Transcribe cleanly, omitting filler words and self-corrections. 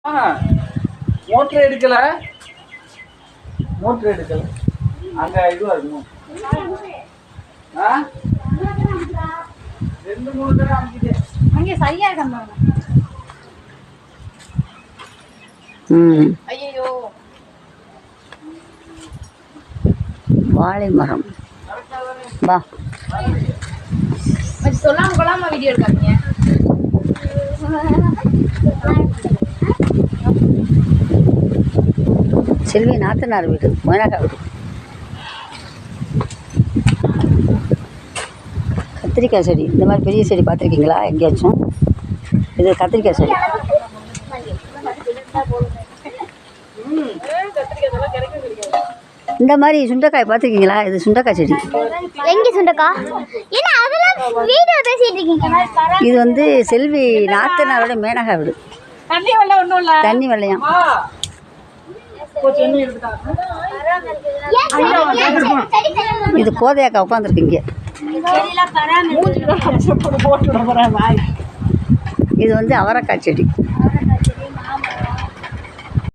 Motor எடுக்கல அங்க இதுவா இருக்கும். ரெண்டு மூணு தடவை அமைக்கிது அங்கே சரியா இருக்க. ஐயோ வாழை மரம் வா சொல்லாம கொள்ளாம வீடியோ எடுக்காதீங்க. செல்வி நாத்தனார் வீடு, மொய்னாக்கா வீடு. கத்திரிக்காய் செடி, இந்த மாதிரி பெரிய செடி பார்த்துருக்கீங்களா எங்கேயாச்சும்? இது கத்திரிக்காய் செடி. இந்த மாதிரி சுண்டைக்காய் பார்த்துருக்கீங்களா? இது சுண்டைக்காய் செடி. எங்கே சுண்டைக்காய்? என்ன அதெல்லாம் வீடியோ பேசிட்டு இருக்கீங்க? இது வந்து செல்வி நாத்தனாரோட மேனகா வீடு. தண்ணி வெள்ளையாம். இது கோதையாக்கா உட்காந்துருக்கீங்க. இது வந்து அவரைக்காய் செடி.